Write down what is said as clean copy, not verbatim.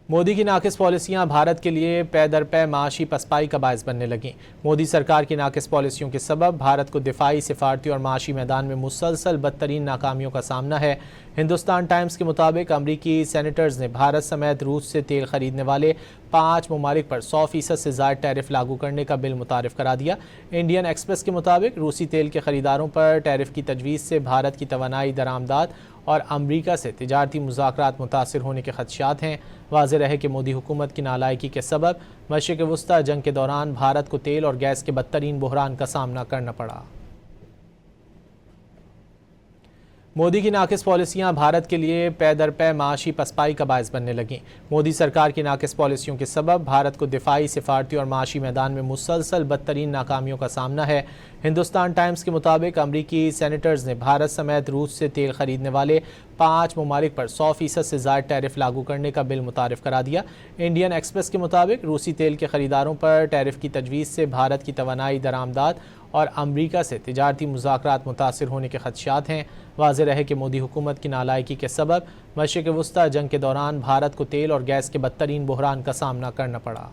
مودی کی ناقص پالیسیاں بھارت کے لیے پے در پے معاشی پسپائی کا باعث بننے لگیں۔ مودی سرکار کی ناقص پالیسیوں کے سبب بھارت کو دفاعی، سفارتی اور معاشی میدان میں مسلسل بدترین ناکامیوں کا سامنا ہے۔ ہندوستان ٹائمز کے مطابق امریکی سینیٹرز نے بھارت سمیت روس سے تیل خریدنے والے 5 ممالک پر 100% سے زائد ٹیرف لاگو کرنے کا بل متعارف کرا دیا۔ انڈین ایکسپریس کے مطابق روسی تیل کے خریداروں پر ٹیرف کی تجویز سے بھارت کی توانائی درآمدات اور امریکہ سے تجارتی مذاکرات متاثر ہونے کے خدشات ہیں۔ واضح رہے کہ مودی حکومت کی نالائکی کے سبب مشرق وسطی جنگ کے دوران بھارت کو تیل اور گیس کے بدترین بحران کا سامنا کرنا پڑا۔ مودی کی ناقص پالیسیاں بھارت کے لیے پے در پے معاشی پسپائی کا باعث بننے لگیں۔ مودی سرکار کی ناقص پالیسیوں کے سبب بھارت کو دفاعی، سفارتی اور معاشی میدان میں مسلسل بدترین ناکامیوں کا سامنا ہے۔ ہندوستان ٹائمز کے مطابق امریکی سینیٹرز نے بھارت سمیت روس سے تیل خریدنے والے 5 ممالک پر 100% سے زائد ٹیرف لاگو کرنے کا بل متعارف کرا دیا۔ انڈین ایکسپریس کے مطابق روسی تیل کے خریداروں پر ٹیرف کی تجویز سے بھارت کی توانائی درآمدات اور امریکہ سے تجارتی مذاکرات متاثر ہونے کے خدشات ہیں۔ واضح رہے کہ مودی حکومت کی نالائکی کے سبب مشرق وسطی جنگ کے دوران بھارت کو تیل اور گیس کے بدترین بحران کا سامنا کرنا پڑا۔